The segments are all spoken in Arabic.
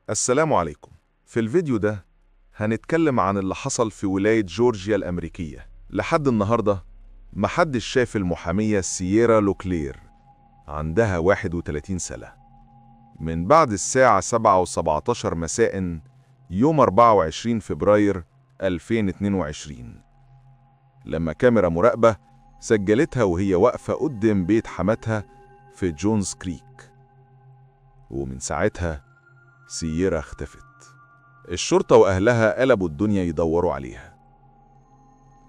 السلام عليكم. في الفيديو ده هنتكلم عن اللي حصل في ولاية جورجيا الأمريكية. لحد النهاردة محدش شاف المحامية سييرا لوكلير، عندها 31 سنة، من بعد الساعة 7:17 مساء يوم 24 فبراير 2022، لما كاميرا مراقبة سجلتها وهي واقفة قدام بيت حماتها في جونز كريك. ومن ساعتها سييرا اختفت. الشرطة وأهلها قلبوا الدنيا يدوروا عليها،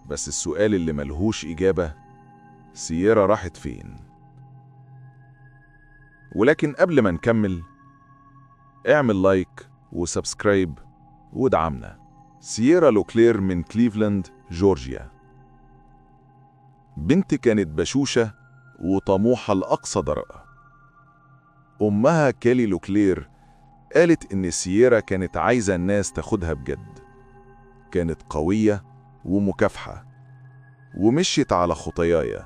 بس السؤال اللي ملهوش إجابة: سييرا راحت فين؟ ولكن قبل ما نكمل، اعمل لايك وسبسكرايب وادعمنا. سييرا لوكلير من كليفلاند، جورجيا، بنت كانت بشوشة وطموحة لأقصى درجة. أمها كالي لوكلير قالت إن سييرا كانت عايزة الناس تاخدها بجد، كانت قوية ومكافحة ومشيت على خطاياي.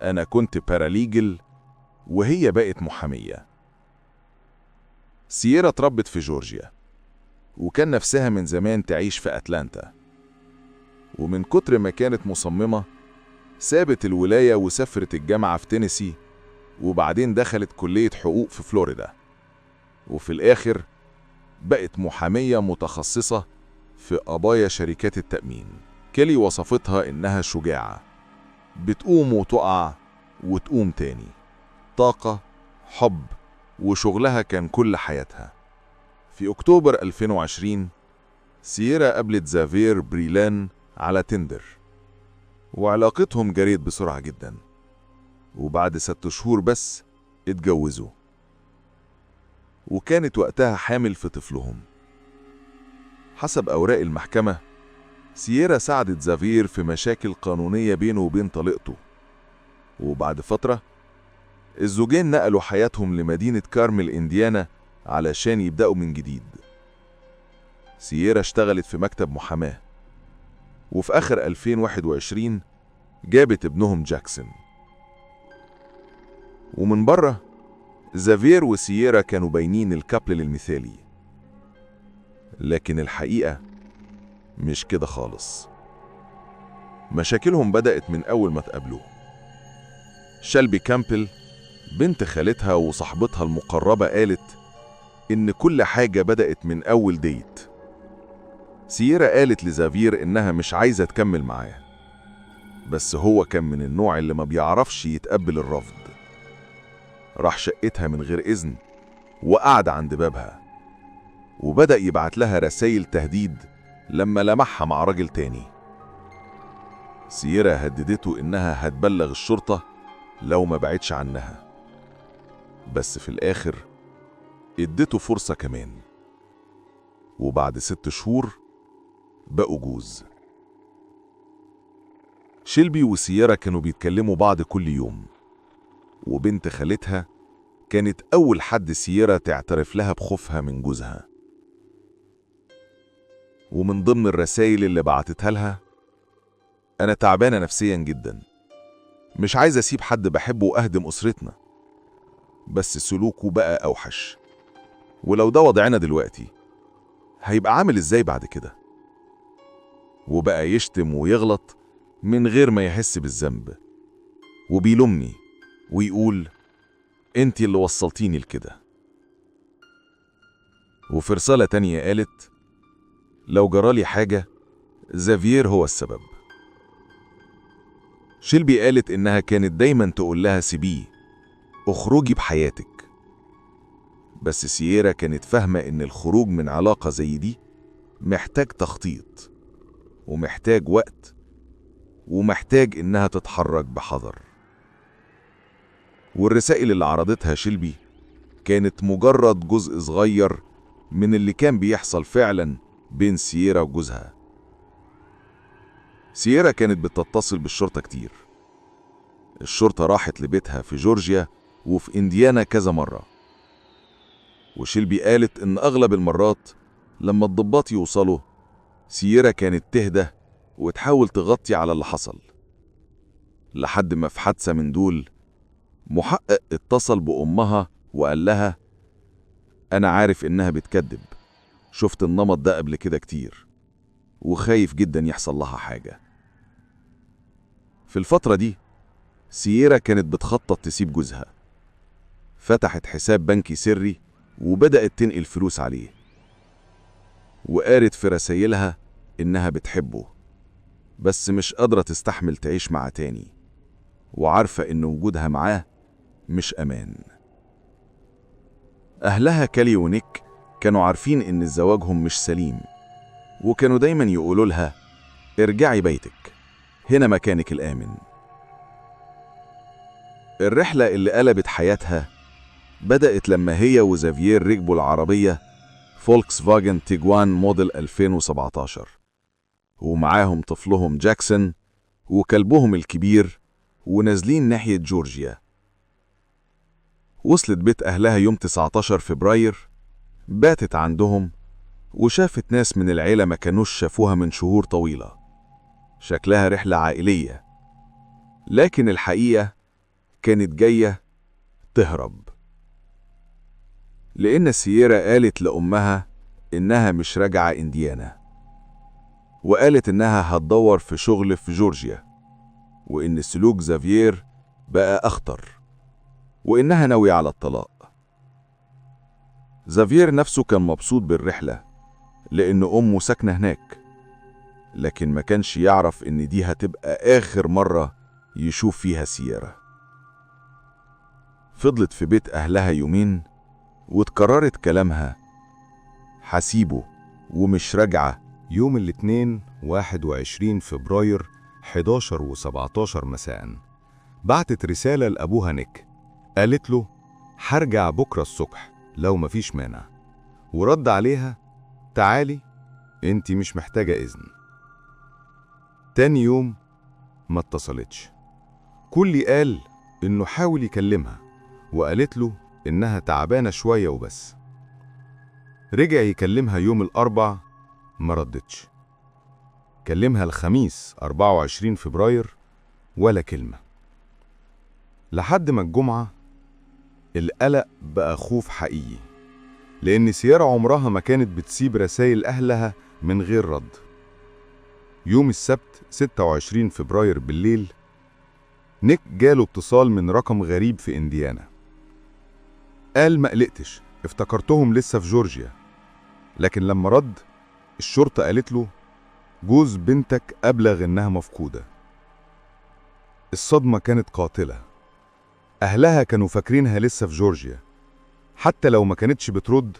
أنا كنت باراليجل وهي بقت محامية. سييرا اتربت في جورجيا وكان نفسها من زمان تعيش في أتلانتا، ومن كتر ما كانت مصممة سابت الولاية وسافرت الجامعة في تينيسي، وبعدين دخلت كلية حقوق في فلوريدا، وفي الآخر بقت محامية متخصصة في قضايا شركات التأمين. كيلي وصفتها إنها شجاعة، بتقوم وتقع وتقوم تاني، طاقة، حب، وشغلها كان كل حياتها. في أكتوبر 2020 سييرا قابلت زافير بريلان على تندر، وعلاقتهم جريت بسرعة جدا، وبعد 6 شهور بس اتجوزوا، وكانت وقتها حامل في طفلهم. حسب أوراق المحكمة، سييرا ساعدت زافير في مشاكل قانونية بينه وبين طليقته، وبعد فترة الزوجين نقلوا حياتهم لمدينة كارمل، إنديانا، علشان يبدأوا من جديد. سييرا اشتغلت في مكتب محاماة، وفي آخر 2021 جابت ابنهم جاكسون. ومن بره زافير وسييرا كانوا باينين الكابل المثالي، لكن الحقيقة مش كده خالص. مشاكلهم بدأت من أول ما تقابلوا. شيلبي كامبل بنت خالتها وصاحبتها المقربة قالت إن كل حاجة بدأت من أول ديت. سييرا قالت لزافير إنها مش عايزة تكمل معاه، بس هو كان من النوع اللي ما بيعرفش يتقبل الرفض. راح شقتها من غير إذن وقعد عند بابها، وبدأ يبعت لها رسائل تهديد لما لمحها مع راجل تاني. سييرا هددته إنها هتبلغ الشرطة لو ما بعدش عنها، بس في الآخر ادته فرصة كمان، وبعد 6 شهور بقوا جوز. شيلبي وسييرا كانوا بيتكلموا بعض كل يوم، وبنت خالتها كانت أول حد سييرا تعترف لها بخوفها من جوزها. ومن ضمن الرسائل اللي بعتتها لها: أنا تعبانة نفسيا جدا، مش عايزة أسيب حد بحبه وأهدم أسرتنا، بس سلوكه بقى أوحش، ولو ده وضعنا دلوقتي هيبقى عامل إزاي بعد كده؟ وبقى يشتم ويغلط من غير ما يحس بالذنب، وبيلومني ويقول انتي اللي وصلتيني لكده. وفي رسالة تانية قالت: لو جرالي حاجة زافير هو السبب. شيلبي قالت إنها كانت دايما تقول لها سيبيه، اخرجي بحياتك، بس سييرا كانت فاهمة إن الخروج من علاقة زي دي محتاج تخطيط، ومحتاج وقت، ومحتاج إنها تتحرك بحذر. والرسائل اللي عرضتها شيلبي كانت مجرد جزء صغير من اللي كان بيحصل فعلا بين سييرا وجوزها. سييرا كانت بتتصل بالشرطة كتير، الشرطة راحت لبيتها في جورجيا وفي إنديانا كذا مرة، وشيلبي قالت إن أغلب المرات لما الضباط يوصلوا سييرا كانت تهدى وتحاول تغطي على اللي حصل، لحد ما في حادثة من دول محقق اتصل بأمها وقال لها: أنا عارف إنها بتكذب، شفت النمط ده قبل كده كتير، وخايف جدا يحصل لها حاجة. في الفترة دي سييرا كانت بتخطط تسيب جوزها، فتحت حساب بنكي سري وبدأت تنقل فلوس عليه، وقالت في رسايلها إنها بتحبه بس مش قادرة تستحمل تعيش معاه تاني، وعارفة إن وجودها معاه مش أمان. أهلها كالي ونيك كانوا عارفين إن زواجهم مش سليم، وكانوا دايما يقولوا لها ارجعي بيتك، هنا مكانك الآمن. الرحلة اللي قلبت حياتها بدأت لما هي وزافيير ركبوا العربية فولكس فاجن تيجوان موديل 2017، ومعاهم طفلهم جاكسون وكلبهم الكبير، ونازلين ناحية جورجيا. وصلت بيت أهلها يوم 19 فبراير، باتت عندهم وشافت ناس من العيلة ما كانوش شافوها من شهور طويلة. شكلها رحلة عائلية، لكن الحقيقة كانت جاية تهرب، لأن سييرا قالت لأمها إنها مش راجعة إنديانا، وقالت إنها هتدور في شغل في جورجيا، وإن سلوك زافيير بقى أخطر، وإنها ناوية على الطلاق. زافيير نفسه كان مبسوط بالرحلة لأن أمه ساكنة هناك، لكن ما كانش يعرف إن دي هتبقى آخر مرة يشوف فيها سييرا. فضلت في بيت أهلها يومين واتكررت كلامها حسيبه ومش راجعة. يوم الاثنين 21 فبراير 11:17 مساء بعتت رسالة لأبوها نيك، قالت له هرجع بكرة الصبح لو مفيش مانع، ورد عليها تعالي انتي مش محتاجة إذن. تاني يوم ما اتصلتش. كل قال إنه حاول يكلمها وقالت له إنها تعبانة شوية وبس. رجع يكلمها يوم الأربع ما ردتش. كلمها الخميس 24 فبراير ولا كلمة. لحد ما الجمعة القلق بقى خوف حقيقي، لأن سيارة عمرها ما كانت بتسيب رسائل أهلها من غير رد. يوم السبت 26 فبراير بالليل نيك جاله اتصال من رقم غريب في إنديانا. قال ما قلقتش، افتكرتهم لسه في جورجيا. لكن لما رد الشرطة قالت له جوز بنتك أبلغ إنها مفقودة. الصدمة كانت قاتلة. أهلها كانوا فاكرينها لسه في جورجيا حتى لو ما كانتش بترد،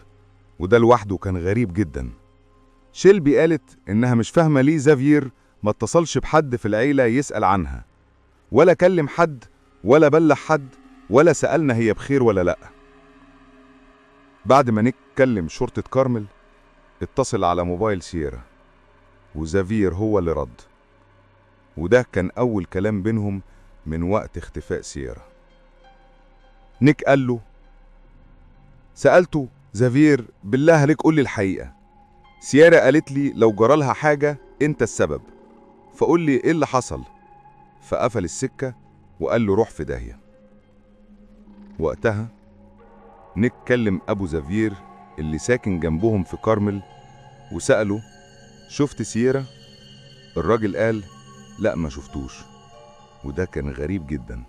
وده لوحده كان غريب جدا. شيلبي قالت إنها مش فاهمة ليه زافيير ما اتصلش بحد في العيلة يسأل عنها، ولا كلم حد ولا بلغ حد ولا سألنا هي بخير ولا لأ. بعد ما نيك كلم شرطة كارمل اتصل على موبايل سييرا، وزافيير هو اللي رد، وده كان أول كلام بينهم من وقت اختفاء سييرا. نيك قال له سألته زافيير بالله عليك قول لي الحقيقة، سييرا قالت لي لو جرالها حاجة انت السبب، فقول لي ايه اللي حصل. فقفل السكة وقال له روح في داهية. وقتها نيك كلم أبو زافيير اللي ساكن جنبهم في كارمل وسأله شفت سييرا؟ الراجل قال لا ما شفتوش، وده كان غريب جدا.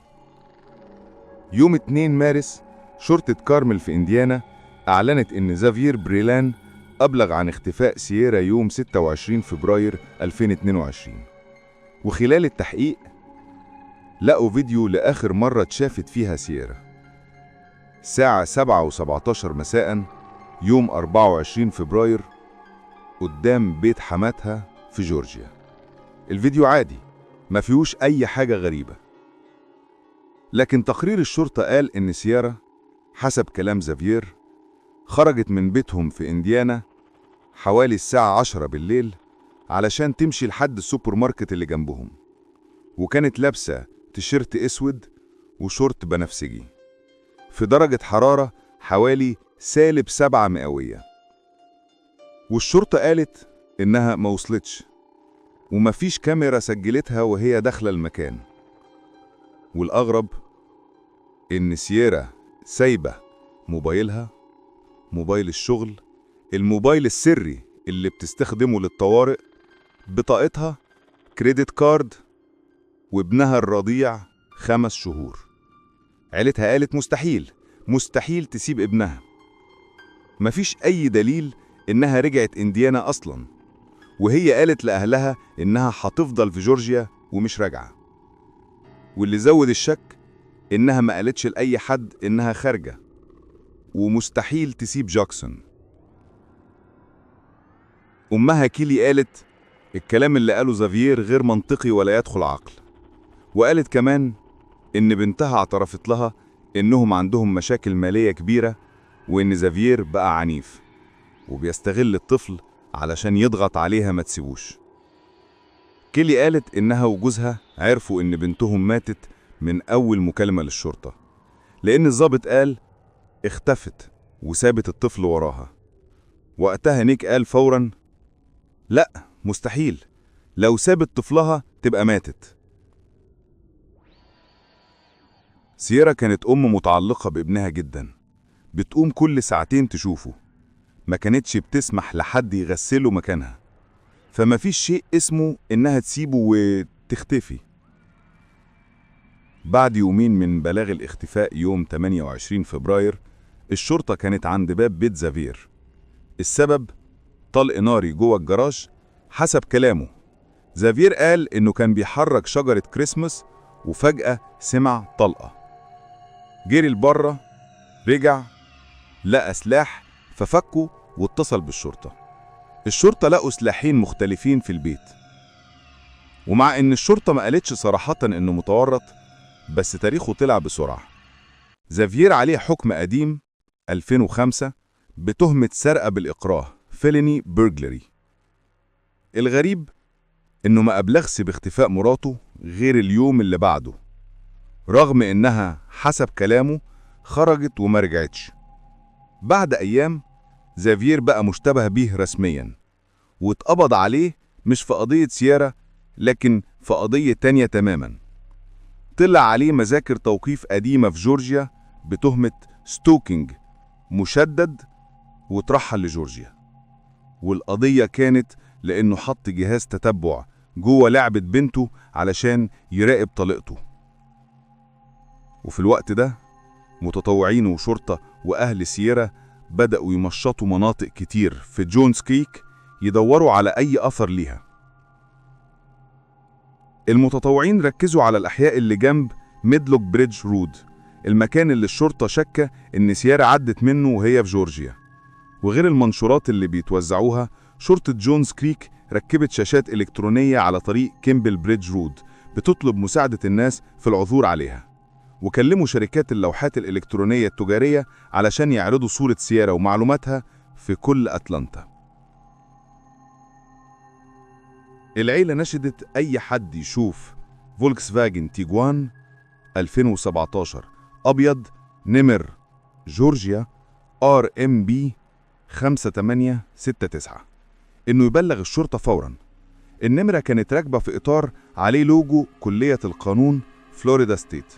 يوم 2 مارس شرطة كارمل في إنديانا أعلنت إن زافيير بريلان أبلغ عن اختفاء سييرا يوم 26 فبراير 2022. وخلال التحقيق لقوا فيديو لآخر مرة اتشافت فيها سييرا الساعة 7:17 مساء يوم 24 فبراير قدام بيت حماتها في جورجيا. الفيديو عادي ما فيهوش أي حاجة غريبة، لكن تقرير الشرطة قال إن سييرا حسب كلام زافيير خرجت من بيتهم في إنديانا حوالي الساعة 10 بالليل علشان تمشي لحد السوبر ماركت اللي جنبهم، وكانت لابسة تيشيرت اسود وشورت بنفسجي في درجة حرارة حوالي -7 مئوية. والشرطة قالت إنها ما وصلتش ومفيش كاميرا سجلتها وهي داخلة المكان. والأغرب إن سييرا سايبة موبايلها، موبايل الشغل، الموبايل السري اللي بتستخدمه للطوارئ، بطاقتها، كريدت كارد، وابنها الرضيع 5 شهور. عيلتها قالت مستحيل تسيب ابنها. مفيش أي دليل إنها رجعت إنديانا أصلاً، وهي قالت لأهلها إنها هتفضل في جورجيا ومش راجعة. واللي زود الشك إنها ما قالتش لأي حد إنها خارجة، ومستحيل تسيب جاكسون. أمها كيلي قالت الكلام اللي قاله زافير غير منطقي ولا يدخل عقل، وقالت كمان إن بنتها اعترفت لها إنهم عندهم مشاكل مالية كبيرة، وإن زافير بقى عنيف وبيستغل الطفل علشان يضغط عليها ما تسيبوش. كيلي قالت إنها وجوزها عرفوا إن بنتهم ماتت من أول مكالمة للشرطة، لأن الضابط قال اختفت وسابت الطفل وراها. وقتها نيك قال فوراً لأ، مستحيل، لو سابت طفلها تبقى ماتت. سييرا كانت أم متعلقة بابنها جداً، بتقوم كل ساعتين تشوفه، ما كانتش بتسمح لحد يغسله مكانها، فما فيش شيء اسمه إنها تسيبه وتختفي. بعد يومين من بلاغ الاختفاء يوم 28 فبراير، الشرطة كانت عند باب بيت زافير. السبب طلق ناري جوه الجراج. حسب كلامه، زافير قال إنه كان بيحرك شجرة كريسمس وفجأة سمع طلقة، جري لبره، رجع لقى سلاح ففكه واتصل بالشرطة. الشرطة لقوا سلاحين مختلفين في البيت، ومع إن الشرطة ما قالتش صراحة إنه متورط، بس تاريخه طلع بسرعة. زافير عليه حكم قديم 2005 بتهمة سرقة بالإكراه، فيليني بيرجلري. الغريب إنه ما أبلغش باختفاء مراته غير اليوم اللي بعده، رغم إنها حسب كلامه خرجت وما رجعتش. بعد أيام زافير بقى مشتبه بيه رسميا، واتقبض عليه مش في قضية سييرا، لكن في قضية تانية تماما. طلع عليه مذاكر توقيف قديمة في جورجيا بتهمة ستوكينج مشدد، وترحل لجورجيا. والقضية كانت لأنه حط جهاز تتبع جوه لعبة بنته علشان يراقب طليقته. وفي الوقت ده متطوعين وشرطة وأهل سييرا بدأوا يمشطوا مناطق كتير في جونز كريك يدوروا على أي أثر ليها. المتطوعين ركزوا على الأحياء اللي جنب ميدلوك بريدج رود، المكان اللي الشرطة شكة إن سييرا عدت منه وهي في جورجيا. وغير المنشورات اللي بيتوزعوها، شرطة جونز كريك ركبت شاشات إلكترونية على طريق كيمبل بريدج رود بتطلب مساعدة الناس في العثور عليها، وكلموا شركات اللوحات الإلكترونية التجارية علشان يعرضوا صورة سييرا ومعلوماتها في كل أتلانتا. العيلة نشدت أي حد يشوف فولكسفاجن تيجوان 2017 أبيض نمر جورجيا RMB 5869 إنه يبلغ الشرطة فوراً. النمرة كانت راكبة في إطار عليه لوجو كلية القانون فلوريدا ستيت.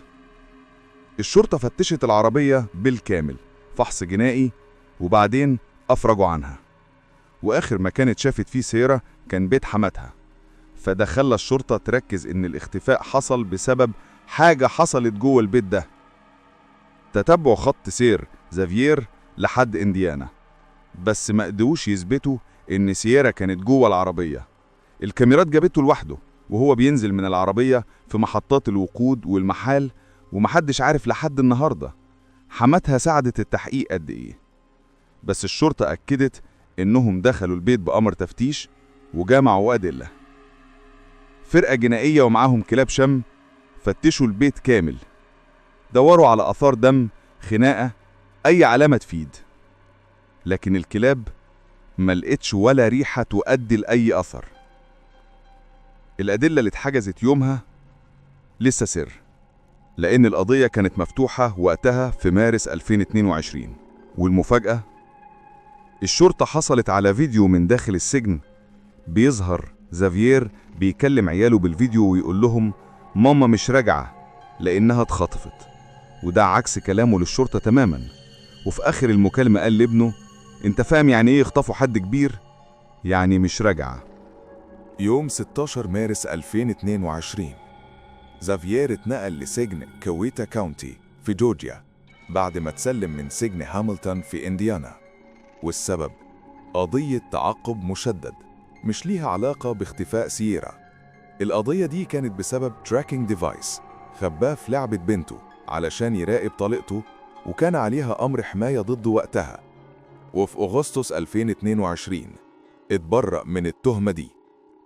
الشرطة فتشت العربية بالكامل، فحص جنائي، وبعدين أفرجوا عنها. وآخر ما كانت شافت فيه سييرا كان بيت حماتها، فده خلى الشرطة تركز إن الاختفاء حصل بسبب حاجة حصلت جوه البيت ده. تتبعوا خط سير زافير لحد إنديانا، بس ما قدروش يثبتوا إن سييرا كانت جوه العربية. الكاميرات جابته لوحده وهو بينزل من العربية في محطات الوقود والمحال، ومحدش عارف لحد النهاردة حماتها ساعدت التحقيق قد إيه. بس الشرطة أكدت إنهم دخلوا البيت بأمر تفتيش وجمعوا أدلة. فرقة جنائية ومعاهم كلاب شم فتشوا البيت كامل، دوروا على آثار دم، خناقة، أي علامة تفيد، لكن الكلاب ما لقتش ولا ريحة تؤدي لأي أثر. الأدلة اللي اتحجزت يومها لسه سر، لأن القضية كانت مفتوحة وقتها في مارس 2022. والمفاجأة، الشرطة حصلت على فيديو من داخل السجن بيظهر زافير بيكلم عياله بالفيديو ويقول لهم ماما مش راجعة لأنها اتخطفت، وده عكس كلامه للشرطة تماما. وفي آخر المكالمة قال لابنه انت فاهم يعني ايه يخطفوا حد كبير؟ يعني مش راجعة. يوم 16 مارس 2022 زافيير اتنقل لسجن كويتا كاونتي في جورجيا بعد ما اتسلم من سجن هاملتون في إنديانا، والسبب قضية تعقب مشدد مش ليها علاقة باختفاء سييرا. القضية دي كانت بسبب تراكينج ديفايس خباه في لعبة بنته علشان يراقب طليقته، وكان عليها أمر حماية ضده وقتها. وفي أغسطس 2022 اتبرأ من التهمة دي،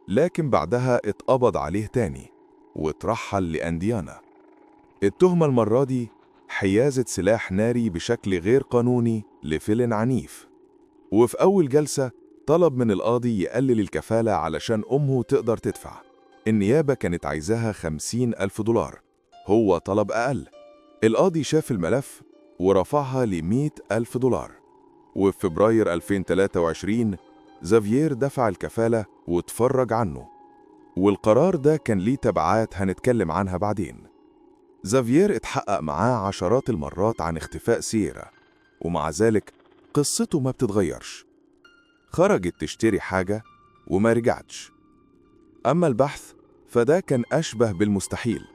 لكن بعدها اتقبض عليه تاني واترحل لأنديانا. التهمة المرة دي حيازة سلاح ناري بشكل غير قانوني لفيلن عنيف. وفي أول جلسة طلب من القاضي يقلل الكفالة علشان أمه تقدر تدفع. النيابة كانت عايزاها 50,000 دولار، هو طلب أقل. القاضي شاف الملف ورفعها ل100,000 دولار. وفي فبراير 2023 زافيير دفع الكفالة واتفرج عنه، والقرار ده كان ليه تبعات هنتكلم عنها بعدين. زافيير اتحقق معاه عشرات المرات عن اختفاء سييرا، ومع ذلك قصته ما بتتغيرش. خرجت تشتري حاجة وما رجعتش. أما البحث فده كان أشبه بالمستحيل.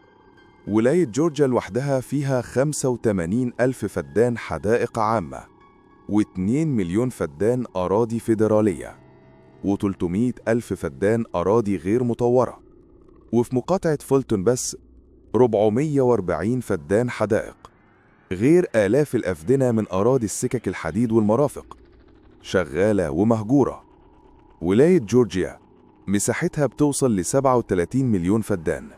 ولاية جورجيا لوحدها فيها 85,000 فدان حدائق عامة، و2 مليون فدان أراضي فيدرالية، و300,000 فدان أراضي غير مطورة. وفي مقاطعة فولتون بس 440 فدان حدائق، غير آلاف الأفدنة من أراضي السكك الحديد والمرافق شغالة ومهجورة. ولاية جورجيا مساحتها بتوصل ل 37 مليون فدان،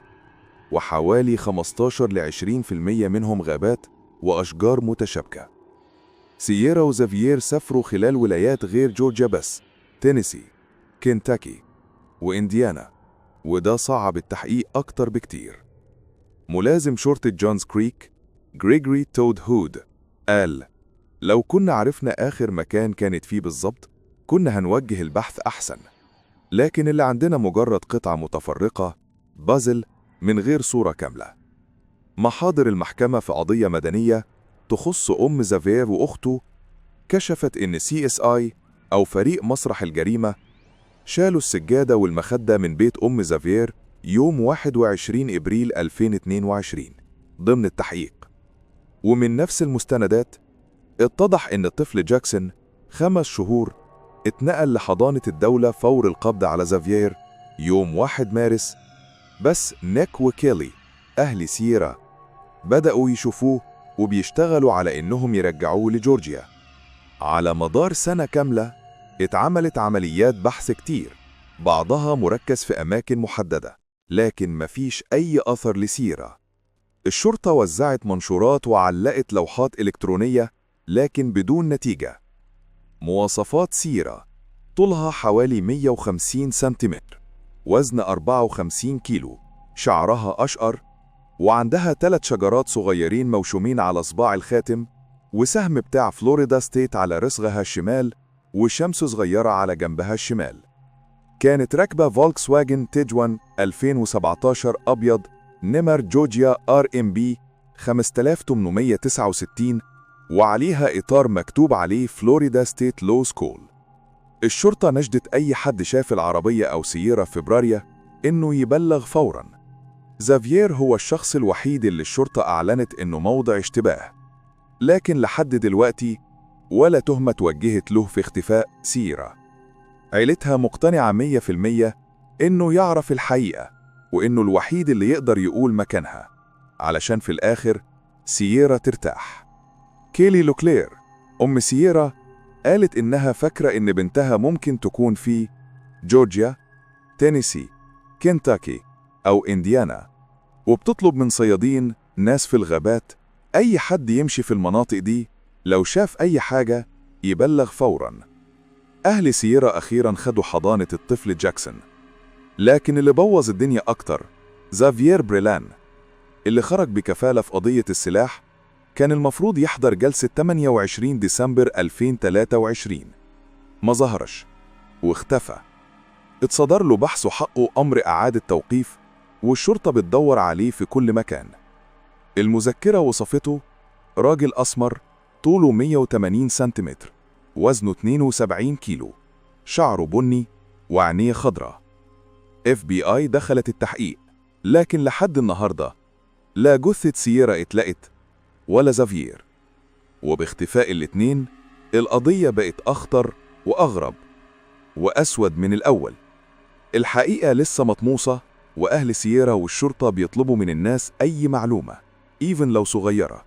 وحوالي 15 ل 20% منهم غابات وأشجار متشابكة. سييرا وزافيير سافروا خلال ولايات غير جورجيا بس، تينيسي، كنتاكي، وإنديانا، وده صعب التحقيق أكتر بكتير. ملازم شرطة جونز كريك غريغوري تود هود قال: لو كنا عرفنا آخر مكان كانت فيه بالظبط كنا هنوجه البحث أحسن، لكن اللي عندنا مجرد قطعة متفرقة، بازل من غير صورة كاملة. محاضر المحكمة في قضية مدنية تخص أم زافيير وأخته كشفت إن CSI أو فريق مسرح الجريمة شالوا السجادة والمخدة من بيت أم زافيير يوم 21 إبريل 2022 ضمن التحقيق. ومن نفس المستندات اتضح إن الطفل جاكسون 5 شهور اتنقل لحضانة الدولة فور القبض على زافيير يوم 1 مارس، بس نيك وكيلي أهل سييرا بدأوا يشوفوه وبيشتغلوا على إنهم يرجعوه لجورجيا. على مدار سنة كاملة اتعملت عمليات بحث كتير، بعضها مركز في أماكن محددة، لكن مفيش أي أثر لسييرا. الشرطة وزعت منشورات وعلقت لوحات إلكترونية، لكن بدون نتيجة. مواصفات سييرا: طولها حوالي 150 سنتيمتر، وزن 54 كيلو، شعرها أشقر، وعندها 3 شجرات صغيرين موشومين على صباع الخاتم، وسهم بتاع فلوريدا ستيت على رسغها الشمال، وشمس صغيرة على جنبها الشمال. كانت راكبة فولكس واجن تيجوان 2017 أبيض نمر جورجيا RMB 5869، وعليها إطار مكتوب عليه فلوريدا ستيت لو سكول. الشرطة نشدت أي حد شاف العربية أو سييرا في فبراير إنه يبلغ فوراً. زافيير هو الشخص الوحيد اللي الشرطة أعلنت إنه موضع اشتباه، لكن لحد دلوقتي ولا تهمة توجهت له في اختفاء سييرا. عيلتها مقتنعة 100% إنه يعرف الحقيقة، وإنه الوحيد اللي يقدر يقول مكانها، علشان في الآخر سييرا ترتاح. كيلي لوكلير أم سييرا قالت إنها فاكرة إن بنتها ممكن تكون في جورجيا، تينيسي، كنتاكي أو إنديانا، وبتطلب من صيادين، ناس في الغابات، أي حد يمشي في المناطق دي لو شاف أي حاجة يبلغ فوراً. أهل سييرا أخيراً خدوا حضانة الطفل جاكسون، لكن اللي بوظ الدنيا أكتر زافيير بريلان اللي خرج بكفالة في قضية السلاح. كان المفروض يحضر جلسة 28 ديسمبر 2023، ما ظهرش واختفى. اتصدر له بحث حقه أمر إعادة توقيف، والشرطة بتدور عليه في كل مكان. المذكرة وصفته راجل أسمر طوله 180 سنتيمتر، وزنه 72 كيلو، شعره بني وعينيه خضراء. FBI دخلت التحقيق، لكن لحد النهاردة لا جثة سييرا اتلقت ولا زافير. وباختفاء الاتنين القضية بقت أخطر وأغرب وأسود من الأول. الحقيقة لسه مطموسة، وأهل سييرا والشرطة بيطلبوا من الناس أي معلومة إيفن لو صغيرة،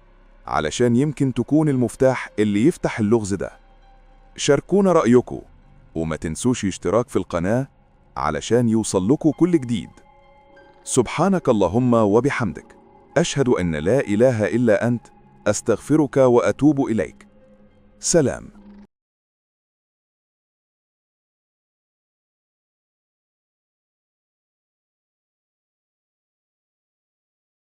علشان يمكن تكون المفتاح اللي يفتح اللغز ده. شاركونا رأيكم، وما تنسوش اشتراك في القناة علشان يوصل لكم كل جديد. سبحانك اللهم وبحمدك، أشهد أن لا إله إلا أنت، أستغفرك وأتوب إليك. سلام.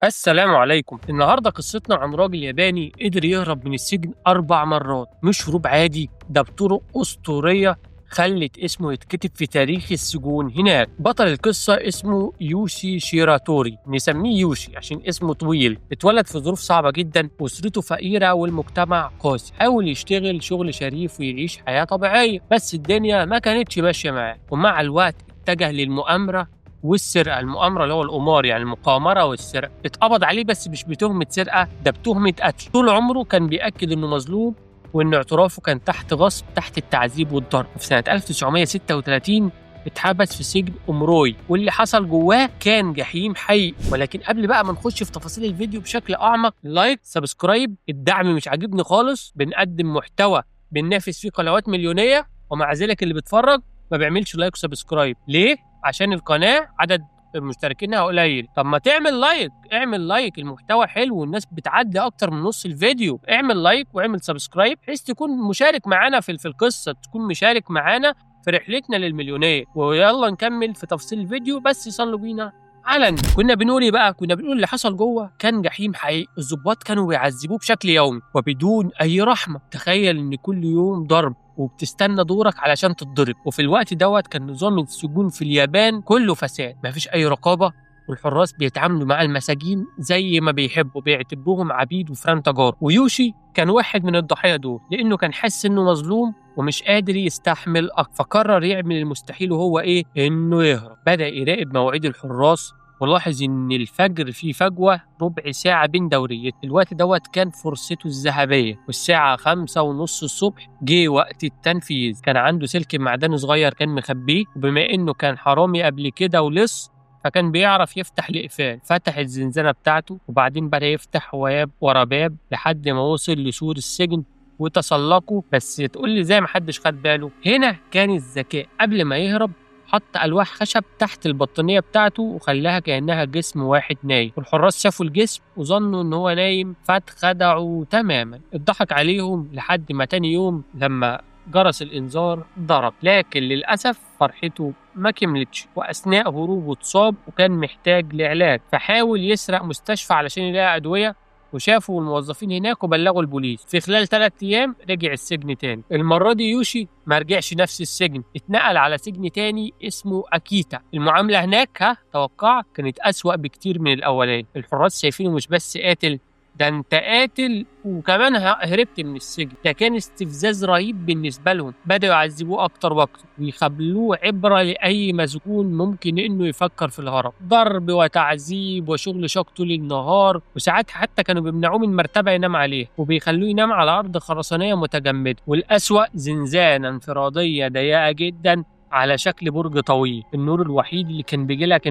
السلام عليكم. النهارده قصتنا عن راجل ياباني قدر يهرب من السجن 4 مرات، مش هروب عادي، ده بطرق أسطورية خلت اسمه يتكتب في تاريخ السجون هناك. بطل القصة اسمه يوشي شيراتوري، نسميه يوشي عشان اسمه طويل. اتولد في ظروف صعبة جدا، أسرته فقيرة والمجتمع قاسي. حاول يشتغل شغل شريف ويعيش حياة طبيعية، بس الدنيا ما كانتش ماشية معاه، ومع الوقت اتجه للمؤامرة والسرقة. المؤامرة اللي هو القمار، يعني المقامرة والسرقة. اتقبض عليه بس مش بتهمة سرقة، ده بتهمة قتل. طول عمره كان بيأكد انه مظلوم، وان اعترافه كان تحت غصب، تحت التعذيب والضرب. في سنة 1936 اتحبس في سجن أمروي، واللي حصل جواه كان جحيم حقيقي. ولكن قبل بقى ما نخش في تفاصيل الفيديو بشكل أعمق، لايك، سبسكرايب. الدعم مش عاجبني خالص، بنقدم محتوى بننافس فيه قنوات مليونية، ومع ذلك اللي بيتفرج ما بيعملش لايك وسبسكرايب. ليه؟ عشان القناة عدد مشتركينها قليل. طب ما تعمل لايك، اعمل لايك، المحتوى حلو والناس بتعدي اكتر من نص الفيديو. اعمل لايك واعمل سبسكرايب بحيث تكون مشارك معانا في القصة، تكون مشارك معانا في رحلتنا للمليونير. ويلا نكمل في تفصيل الفيديو، بس يصلوا بينا على النبي. كنا بنقول ايه بقى؟ كنا بنقول اللي حصل جوه كان جحيم حقيقي. الضباط كانوا بيعذبوه بشكل يومي وبدون اي رحمة. تخيل ان كل يوم ضرب، وبتستنى دورك علشان تتضرب. وفي الوقت دوت كان نظام السجون في اليابان كله فساد، مفيش اي رقابه، والحراس بيتعاملوا مع المساجين زي ما بيحبوا، بيعتبروهم عبيد وفران تجار. ويوشي كان واحد من الضحايا دول، لانه كان حاسس انه مظلوم ومش قادر يستحمل اكتر، فقرر يعمل المستحيل، وهو ايه؟ انه يهرب. بدأ يراقب مواعيد الحراس، ولاحظ ان الفجر فيه فجوه ربع ساعه بين دوريات. الوقت دوت كان فرصته الذهبيه، والساعه 5:30 الصبح جه وقت التنفيذ. كان عنده سلك معدني صغير كان مخبيه، وبما انه كان حرامي قبل كده ولص، فكان بيعرف يفتح الإقفال. فتح الزنزانة بتاعته، وبعدين بدأ يفتح باب ورا باب لحد ما وصل لسور السجن وتسلقه. بس تقول لي زي ما حدش خد باله؟ هنا كان الذكاء. قبل ما يهرب حط ألواح خشب تحت البطانية بتاعته وخلاها كأنها جسم واحد نايم، والحراس شافوا الجسم وظنوا إن هو نايم فاتخدعوا تماما. اتضحك عليهم لحد ما تاني يوم لما جرس الإنذار ضرب. لكن للأسف فرحته ما كملتش، وأثناء هروبه اتصاب وكان محتاج لعلاج، فحاول يسرق مستشفى علشان يلاقي أدوية، وشافوا الموظفين هناك وبلغوا البوليس. في خلال 3 أيام رجع السجن تاني. المرة دي يوشي ما رجعش نفس السجن، اتنقل على سجن تاني اسمه أكيتا. المعاملة هناك توقع كانت أسوأ بكتير من الأولاني. الحراس شايفينه مش بس قاتل، ده انت قاتل وكمان هربت من السجن. ده كان استفزاز رهيب بالنسبة لهم. بدأوا يعذبوه أكتر وأكتر ويخبلوه عبرة لأي مسجون ممكن إنه يفكر في الهرب. ضرب وتعذيب وشغل شاق طول النهار، وساعات حتى كانوا بيمنعوه من مرتبة ينام عليه وبيخلوه ينام على أرض خرسانية متجمدة. والأسوأ زنزانة انفرادية ضيقة جدا على شكل برج طويل. النور الوحيد اللي كان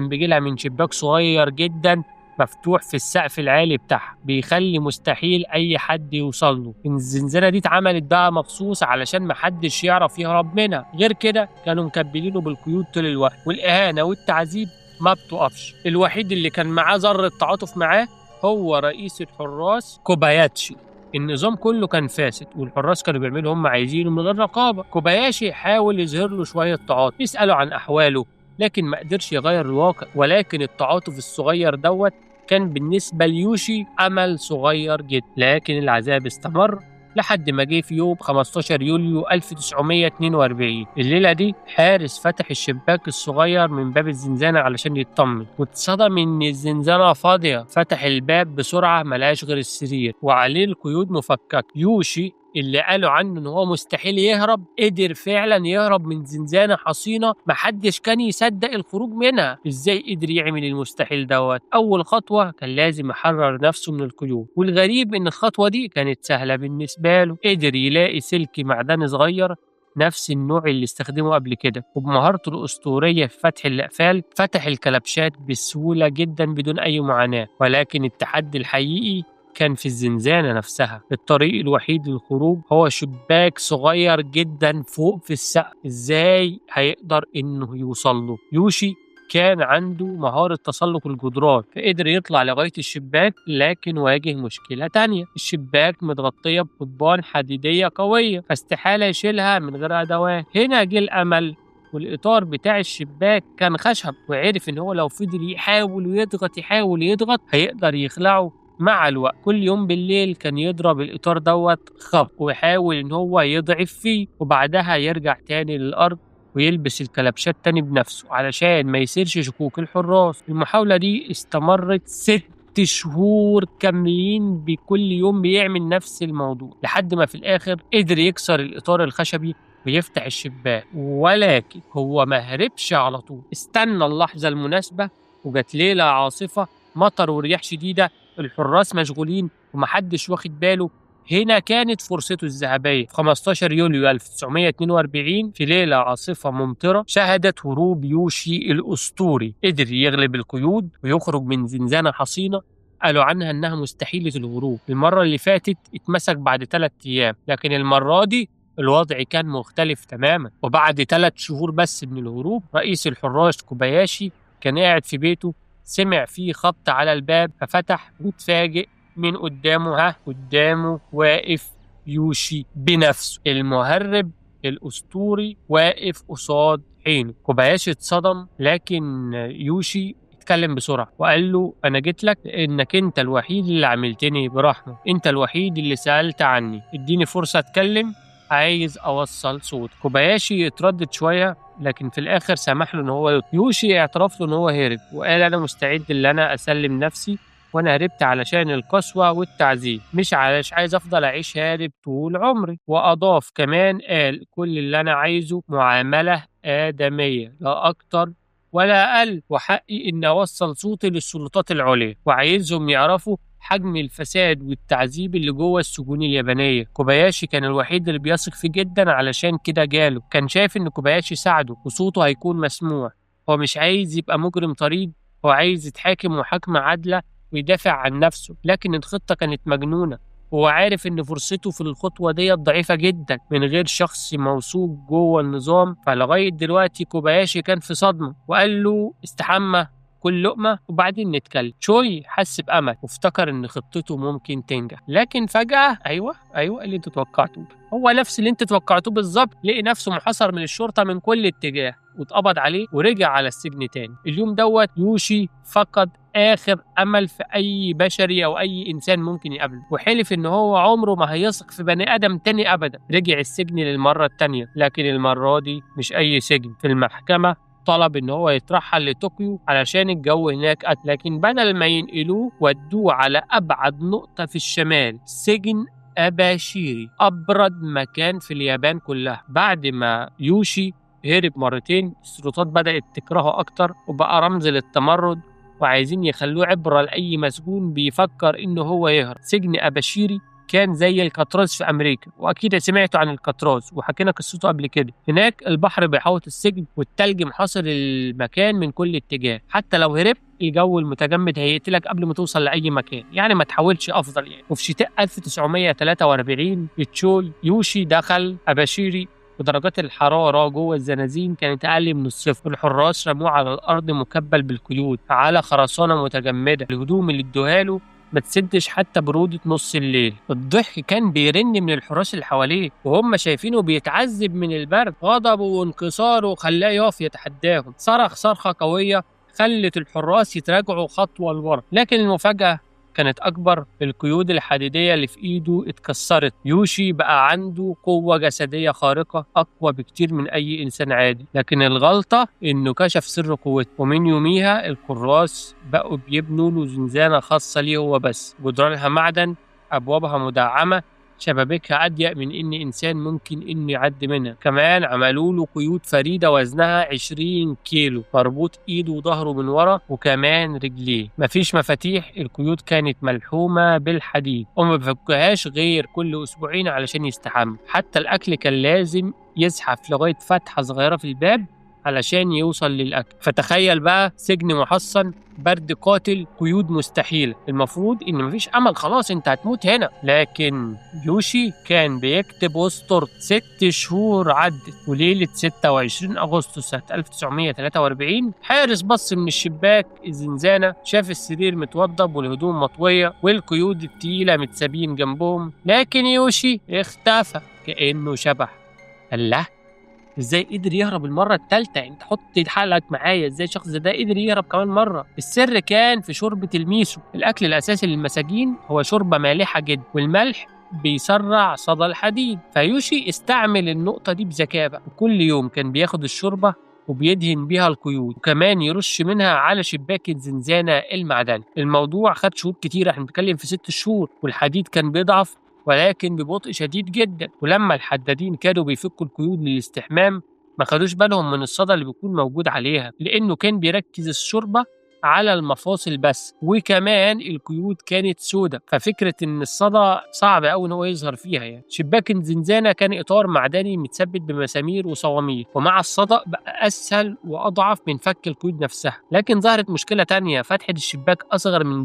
بيجيلها من شباك صغير جدا مفتوح في السقف العالي بتاعها، بيخلي مستحيل اي حد يوصل له. الزنزانه دي اتعملت بقى مخصوص علشان محدش يعرف يهرب منها. غير كده كانوا مكبلينه بالقيود طول الوقت، والاهانه والتعذيب ما بتقفش. الوحيد اللي كان معاه ذره تعاطف معاه هو رئيس الحراس كوباياتشي. النظام كله كان فاسد، والحراس كانوا بيعملوا هم عايزينه من غير رقابه. كوباياشي حاول يظهر له شويه تعاطف، يساله عن احواله، لكن ما قدرش يغير الواقع. ولكن التعاطف الصغير دوت كان بالنسبة ليوشي أمل صغير جدا. لكن العذاب استمر لحد ما جه في يوم 15 يوليو 1942. الليلة دي حارس فتح الشباك الصغير من باب الزنزانة علشان يطمن، واتصدم إن الزنزانة فاضية. فتح الباب بسرعة، ملقاش غير السرير وعليه القيود مفككة. يوشي اللي قالوا عنه إن هو مستحيل يهرب قدر فعلا يهرب من زنزانة حصينة محدش كان يصدق الخروج منها. إزاي قدر يعمل المستحيل دوت؟ أول خطوة كان لازم يحرر نفسه من القيود، والغريب إن الخطوة دي كانت سهلة بالنسبة له. قدر يلاقي سلك معدني صغير نفس النوع اللي استخدمه قبل كده، وبمهارته الأسطورية في فتح الأقفال فتح الكلبشات بسهولة جدا بدون أي معاناة. ولكن التحدي الحقيقي كان في الزنزانة نفسها. الطريق الوحيد للخروج هو شباك صغير جدا فوق في السقف. ازاي هيقدر انه يوصل له؟ يوشي كان عنده مهارة تسلق الجدران، فقدر يطلع لغاية الشباك، لكن واجه مشكلة تانية. الشباك متغطية بقضبان حديدية قوية، فاستحالة يشيلها من غير أدوات. هنا جه الأمل، والإطار بتاع الشباك كان خشب، وعرف إن هو لو فضل يحاول يضغط هيقدر يخلعه مع الوقت. كل يوم بالليل كان يضرب الإطار دوت خبط ويحاول إن هو يضعف فيه، وبعدها يرجع تاني للأرض ويلبس الكلبشات تاني بنفسه علشان ما يصيرش شكوك الحراس. المحاولة دي استمرت 6 شهور كاملين، بكل يوم بيعمل نفس الموضوع، لحد ما في الآخر قدر يكسر الإطار الخشبي ويفتح الشباك. ولكن هو ما هربش على طول، استنى اللحظة المناسبة، وجت ليلة عاصفة، مطر ورياح شديدة، الحراس مشغولين ومحدش واخد باله. هنا كانت فرصته الذهبية. في 15 يوليو 1942 في ليلة عاصفة ممطرة شهدت هروب يوشي الأسطوري. قدر يغلب القيود ويخرج من زنزانة حصينة قالوا عنها إنها مستحيلة الهروب. المرة اللي فاتت اتمسك بعد 3 أيام، لكن المرة دي الوضع كان مختلف تماما. وبعد 3 شهور بس من الهروب، رئيس الحراس كوباياشي كان قاعد في بيته، سمع فيه خبط على الباب ففتح، واتفاجئ من قدامه واقف يوشي بنفسه، المهرب الأسطوري واقف قصاد عينه. كوباياشي اتصدم، لكن يوشي اتكلم بسرعة وقال له أنا جيت لك لأنك أنت الوحيد اللي عملتني برحمة، أنت الوحيد اللي سألت عني، اديني فرصة أتكلم، عايز أوصل صوت. كوباياشي اتردد شوية، لكن في الآخر سمح له إن هو يطلع. يوشي اعترف له إن هو هرب، وقال أنا مستعد إن أنا أسلم نفسي، وانا هربت علشان القسوة والتعذيب، مش عايز افضل اعيش هارب طول عمري. واضاف كمان قال كل اللي انا عايزه معاملة آدمية، لا اكتر ولا اقل، وحقي ان اوصل صوتي للسلطات العليا، وعايزهم يعرفوا حجم الفساد والتعذيب اللي جوه السجون اليابانية. كوباياشي كان الوحيد اللي بيثق فيه جدا، علشان كده جاله. كان شايف ان كوباياشي ساعده وصوته هيكون مسموع. هو مش عايز يبقى مجرم طريد، هو عايز يتحاكم محاكمة عادلة ويدافع عن نفسه. لكن الخطة كانت مجنونة، وهو عارف ان فرصته في الخطوة دي ضعيفة جدا من غير شخص موثوق جوه النظام. فلغاية دلوقتي كوباياشي كان في صدمة، وقال له استحمى كل لقمة وبعدين نتكلم. شوي حس بأمل وافتكر ان خطته ممكن تنجح، لكن فجأة ايوه اللي انتوا توقعتوه، هو نفس اللي انتوا توقعتوه بالظبط. لقي نفسه محاصر من الشرطة من كل اتجاه، واتقبض عليه ورجع على السجن تاني. اليوم دوت يوشي فقد آخر أمل في أي بشري أو أي إنسان ممكن يقابله، وحلف إن هو عمره ما هيثق في بني آدم تاني أبدا. رجع السجن للمرة التانية، لكن المرة دي مش أي سجن. في المحكمة طلب إن هو يترحل لطوكيو علشان الجو هناك قتل، لكن بدل ما ينقلوه ودوه على أبعد نقطة في الشمال، سجن أباشيري، أبرد مكان في اليابان كلها. بعد ما يوشي هرب مرتين، السلطات بدأت تكرهه أكتر، وبقى رمز للتمرد، وعايزين يخلوه عبرة لأي مسجون بيفكر إنه هو يهرب. سجن أباشيري كان زي الكاتراز في أمريكا، وأكيد سمعتوا عن الكاتراز وحكينا قصته قبل كده. هناك البحر بيحوط السجن، والتلج محاصر المكان من كل اتجاه. حتى لو هربت الجو المتجمد هيقتلك قبل ما توصل لأي مكان، يعني ما تحاولش أفضل يعني. وفي شتاء 1943 يوشي دخل أباشيري، ودرجات الحرارة جوه الزنازين كانت أقل من الصفر. الحراس رموه على الأرض مكبل بالقيود على خرسانة متجمدة. الهدوم اللي ادوهاله ما تسدش حتى برودة نص الليل. الضحك كان بيرن من الحراس اللي حواليه وهم شايفينه بيتعذب من البرد. غضبه وانكساره خلاه يقف يتحداهم، صرخ صرخة قوية خلت الحراس يتراجعوا خطوة لورا. لكن المفاجأة كانت أكبر، القيود الحديدية اللي في إيده اتكسرت. يوشي بقى عنده قوة جسدية خارقة أقوى بكتير من أي إنسان عادي، لكن الغلطة إنه كشف سر قوته. ومن يوميها الحراس بقوا بيبنوا له زنزانة خاصة ليه هو بس، جدرانها معدن، أبوابها مدعمة، شبابيكها أضيق من إن إنسان ممكن إنه يعدي منها. كمان عملوا له قيود فريدة وزنها 20 كيلو مربوط إيده وظهره من ورا وكمان رجليه. مفيش مفاتيح، القيود كانت ملحومة بالحديد وما بيفكوهاش غير كل أسبوعين علشان يستحمى. حتى الأكل كان لازم يزحف لغاية فتحة صغيرة في الباب علشان يوصل للأكل. فتخيل بقى، سجن محصن، برد قاتل، قيود مستحيلة. المفروض إن مفيش أمل، خلاص أنت هتموت هنا. لكن يوشي كان بيكتب وسط 6 شهور عدت، وليلة 26 أغسطس سنة 1943 حارس بص من الشباك الزنزانة، شاف السرير متوضب والهدوم مطوية والقيود التقيلة متسابين جنبهم، لكن يوشي اختفى كأنه شبح. الله، ازاي قدر يهرب المره الثالثه؟ انت حط حالك معايا، ازاي الشخص ده قدر يهرب كمان مره؟ السر كان في شوربه الميسو. الاكل الاساسي للمساجين هو شوربه مالحه جدا، والملح بيسرع صدى الحديد. فيوشي استعمل النقطه دي بذكاء بقى، وكل يوم كان بياخد الشوربه وبيدهن بيها القيود، وكمان يرش منها على شباك الزنزانه المعدني. الموضوع خد شهور كتير، احنا بنتكلم في 6 شهور، والحديد كان بيضعف ولكن ببطء شديد جدا. ولما الحدادين كانوا بيفكوا القيود للاستحمام ما خدوش بالهم من الصدى اللي بيكون موجود عليها، لأنه كان بيركز الشوربة على المفاصل بس، وكمان القيود كانت سودة، ففكرة ان الصدى صعب قوي ان هو يظهر فيها. يعني شباك الزنزانة كان اطار معدني متثبت بمسامير وصواميل، ومع الصدى بقى اسهل واضعف من فك القيود نفسها. لكن ظهرت مشكلة تانية، فتحة الشباك اصغر من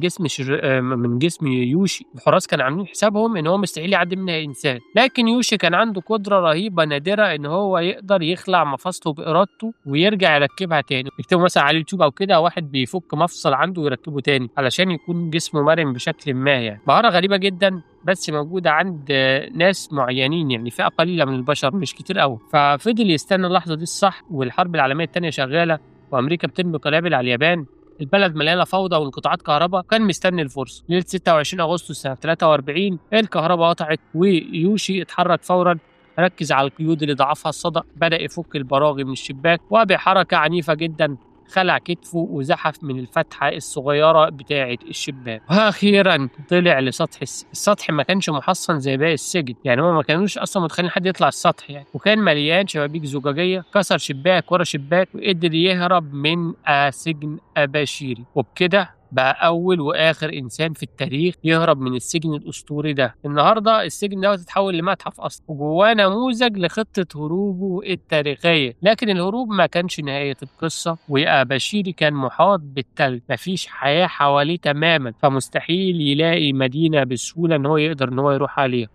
جسم يوشي. الحراس كانوا عاملين حسابهم ان هو مستحيل يعدي منها انسان، لكن يوشي كان عنده قدرة رهيبة نادرة ان هو يقدر يخلع مفاصله بارادته ويرجع يركبها تاني. يكتبوا مثلا على اليوتيوب او كده واحد بيفك مفصل عنده ويركبه تاني علشان يكون جسمه مرن بشكل ما. يعني مهارة غريبة جدا بس موجودة عند ناس معينين، يعني فئة قليلة من البشر مش كتير قوي. ففضل يستنى اللحظة دي الصح، والحرب العالمية التانية شغالة وأمريكا بترمي قنابل على اليابان. البلد مليانة فوضى وانقطاعات كهرباء، كان مستني الفرصة. ليلة 26 أغسطس سنة 43 الكهرباء قطعت، ويوشي اتحرك فورا، ركز على القيود اللي ضعفها الصدى، بدأ يفك البراغي من الشباك، وبحركة عنيفة جدا خلع كتفه وزحف من الفتحة الصغيرة بتاعة الشباك، وأخيرا طلع لسطح السطح ما كانش محصن زي باقي السجن، يعني هما ما كانوش أصلا متخيلين حد يطلع السطح يعني، وكان مليان شبابيك زجاجية. كسر شباك ورا شباك وقدر يهرب من سجن أباشيري، وبكده بقى أول وآخر إنسان في التاريخ يهرب من السجن الأسطوري ده. النهاردة السجن ده اتحول لمتحف أصلا، وجواه نموذج لخطة هروبه التاريخية. لكن الهروب ما كانش نهاية القصة، وأباشيري كان محاط بالتلج، مفيش حياة حواليه تماما، فمستحيل يلاقي مدينة بسهولة إن هو يقدر إن هو يروح عليها.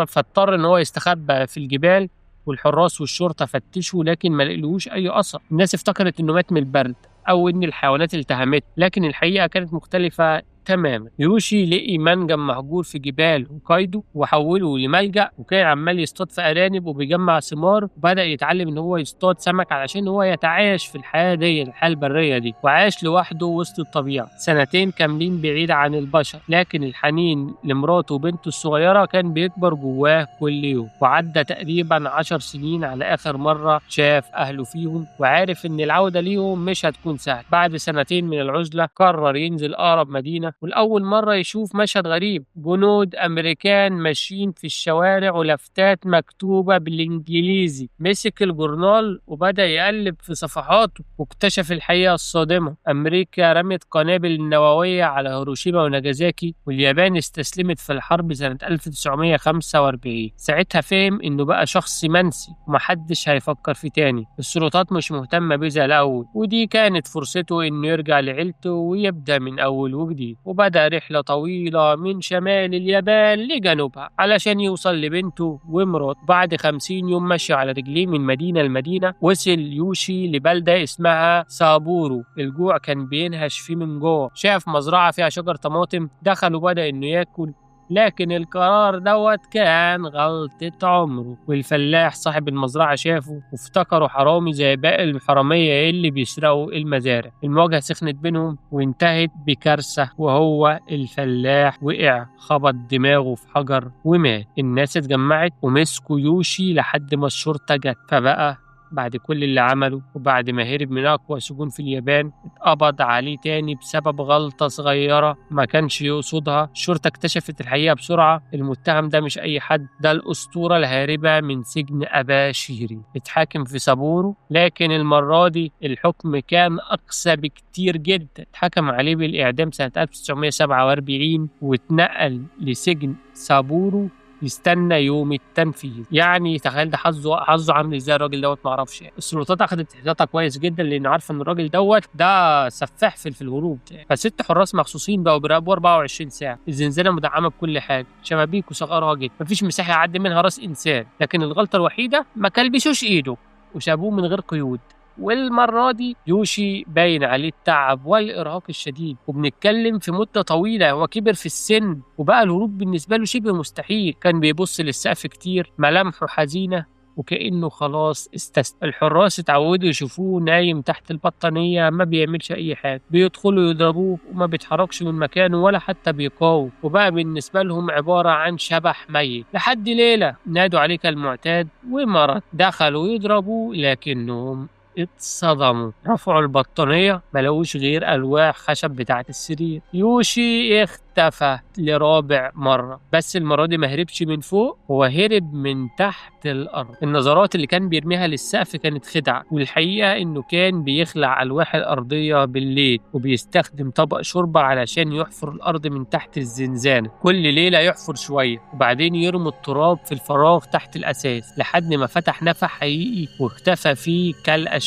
فاضطر إن هو يستخبى في الجبال، والحراس والشرطة فتشوا لكن ما لقلوش أي أثر. الناس افتكرت إنه مات من البرد أو إن الحيوانات التهمته، لكن الحقيقة كانت مختلفة تماما. يوشي لقي منجم مهجور في جبال هوكايدو وحوله لملجأ، وكان عمال يصطاد في أرانب وبيجمع ثمار، وبدأ يتعلم إن هو يصطاد سمك علشان هو يتعايش في الحياة دي، الحياة البرية دي، وعاش لوحده وسط الطبيعة 2 كاملين بعيد عن البشر. لكن الحنين لمراته وبنته الصغيرة كان بيكبر جواه كل يوم، وعدى تقريبا 10 سنين على آخر مرة شاف أهله فيهم، وعارف إن العودة ليهم مش هتكون سهل. بعد 2 من العزلة قرر ينزل أقرب مدينة، والأول مرة يشوف مشهد غريب، جنود أمريكان ماشيين في الشوارع ولافتات مكتوبة بالإنجليزي. مسك الجورنال وبدأ يقلب في صفحاته، واكتشف الحقيقة الصادمة: أمريكا رمت قنابل نووية على هيروشيما وناجازاكي، واليابان استسلمت في الحرب سنة 1945. ساعتها فهم إنه بقى شخص منسي ومحدش هيفكر فيه تاني، السلطات مش مهتمة بيه زي الأول، ودي كانت فرصته إنه يرجع لعيلته ويبدأ من أول وجديد. وبدأ رحلة طويلة من شمال اليابان لجنوبها علشان يوصل لبنته ومراته. بعد 50 يوم مشي على رجليه من مدينة لمدينة، وصل يوشي لبلدة اسمها سابورو. الجوع كان بينهش فيه من جوه، شاف مزرعة فيها شجر طماطم، دخل وبدأ إنه ياكل، لكن القرار دوت كان غلطة عمره. والفلاح صاحب المزرعة شافه وافتكره حرامي زي باقي الحرامية اللي بيسرقوا المزارع. المواجهة سخنت بينهم وانتهت بكارثة، وهو الفلاح وقع خبط دماغه في حجر ومات. الناس اتجمعت ومسكوا يوشي لحد ما الشرطة جت، فبقى بعد كل اللي عمله، وبعد ما هرب من أقوى سجون في اليابان اتقبض عليه تاني بسبب غلطة صغيرة ما كانش يقصدها. الشرطة اكتشفت الحقيقة بسرعة، المتهم ده مش أي حد، ده الأسطورة الهاربة من سجن أباشيري. اتحاكم في سابورو، لكن المرة دي الحكم كان أقسى بكتير جدا. اتحكم عليه بالإعدام سنة 1947 واتنقل لسجن سابورو يستنى يوم التنفيذ. يعني تخيل ده حظه عامل ازاي الراجل دوت، معرفش يعني. السلطات اخدت احتياطها كويس جدا لان عارفه ان الراجل دوت ده سفاح في الهروب يعني. فست حراس مخصوصين بقوا بيراقبوا 24 ساعه، الزنزانه مدعمه بكل حاجه، شبابيك وصغارها جدا، مفيش مساحه يعدي منها راس انسان. لكن الغلطه الوحيده ما كلبشوش ايده وسابوه من غير قيود. والمرة دي يوشي باين عليه التعب والإرهاق الشديد، وبنتكلم في مدة طويلة. هو كبر في السن وبقى الهروب بالنسبة له شبه مستحيل. كان بيبص للسقف كتير، ملامحه حزينة وكأنه خلاص استسلم. الحراس اتعودوا يشوفوه نايم تحت البطانية ما بيعملش أي حاجة، بيدخلوا يضربوه وما بيتحركش من مكانه ولا حتى بيقاوم، وبقى بالنسبة لهم عبارة عن شبح ميت. لحد ليلة نادوا عليه كالمعتاد ومرض، دخلوا يضربوه لكنهم اتصدموا. رفعوا البطانية ملقوش غير ألواح خشب بتاعة السرير. يوشي اختفى لرابع مرة، بس المرة دي ما هربش من فوق، هو هرب من تحت الأرض. النظرات اللي كان بيرميها للسقف كانت خدعة، والحقيقة إنه كان بيخلع ألواح الأرضية بالليل وبيستخدم طبق شوربة علشان يحفر الأرض من تحت الزنزانة. كل ليلة يحفر شوية وبعدين يرمي التراب في الفراغ تحت الأساس لحد ما فتح نفق حقيقي واختفى فيه كالأشباح.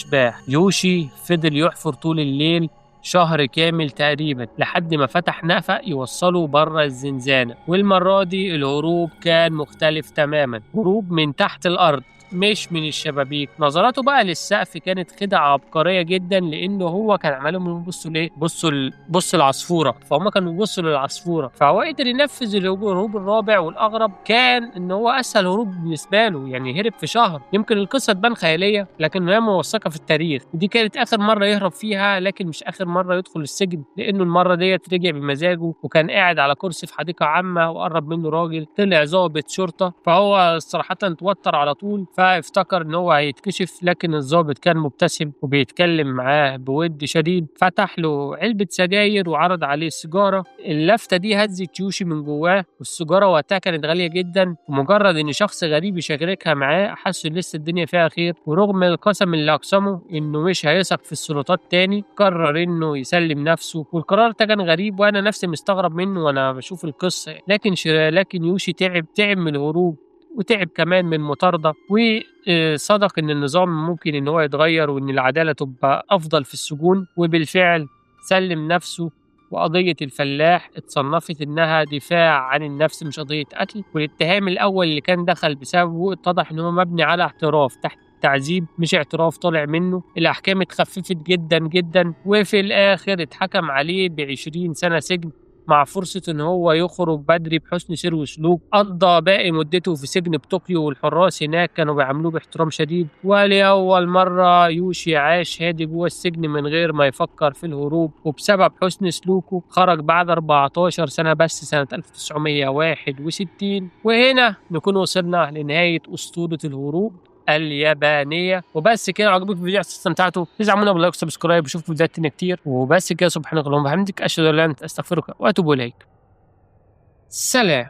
يوشي فضل يحفر طول الليل شهر كامل تقريبا لحد ما فتح نفق يوصله بره الزنزانة. والمرة دي الهروب كان مختلف تماما، هروب من تحت الأرض مش من الشبابيك. نظراته بقى للسقف كانت خدعة عبقرية جدا، لأنه هو كان عمالهم يبصوا ليه؟ بصوا العصفورة، فهم كانوا بيبصوا للعصفورة. فهو قدر ينفذ الهروب الرابع والأغرب، كان إن هو أسهل هروب بالنسبة له، يعني هرب في شهر. يمكن القصة تبان خيالية لكن هي موثقة في التاريخ، ودي كانت آخر مرة يهرب فيها، لكن مش آخر مرة يدخل السجن، لأنه المرة ديت رجع بمزاجه وكان قاعد على كرسي في حديقة عامة وقرب منه راجل طلع ضابط شرطة. فهو صراحة اتوتر على طول، فافتكر ان هو هيتكشف، لكن الضابط كان مبتسم وبيتكلم معاه بود شديد. فتح له علبة سجاير وعرض عليه السيجارة. اللفتة دي هزت يوشي من جواه، والسيجارة وقتها كانت غالية جدا، ومجرد ان شخص غريب يشاركها معاه حس ان لسه الدنيا فيها خير. ورغم القسم اللي اقسمه انه مش هيثق في السلطات تاني، قرر انه يسلم نفسه. والقرار ده كان غريب وانا نفسي مستغرب منه وانا بشوف القصة. لكن يوشي تعب من الهروب، وتعب كمان من المطاردة، وصدق ان النظام ممكن ان هو يتغير وان العدالة تبقى افضل في السجون. وبالفعل سلم نفسه، وقضية الفلاح اتصنفت انها دفاع عن النفس مش قضية قتل. والاتهام الاول اللي كان دخل بسببه اتضح ان هو مبني على اعتراف تحت تعذيب مش اعتراف طالع منه. الأحكام اتخففت جدا جدا، وفي الآخر اتحكم عليه ب20 سنة سجن مع فرصة إن هو يخرج بدري بحسن سير وسلوك. قضى باقي مدته في سجن بطوكيو، والحراس هناك كانوا بيعاملوه باحترام شديد. ولأول مرة يوشي عاش هادي جوه السجن من غير ما يفكر في الهروب، وبسبب حسن سلوكه خرج بعد 14 سنة بس سنة 1961. وهنا نكون وصلنا لنهاية أسطورة الهروب اليابانية. وبس كده. عجبك الفيديو، استمتعتوا، تدعمونا باللايك وسبسكرايب، وشوفوا فيديوهات تانية كتير. وبس كده، سبحانك اللهم وبحمدك، أشهد أن لا إله إلا أنت، أستغفرك وأتوب إليك. سلام.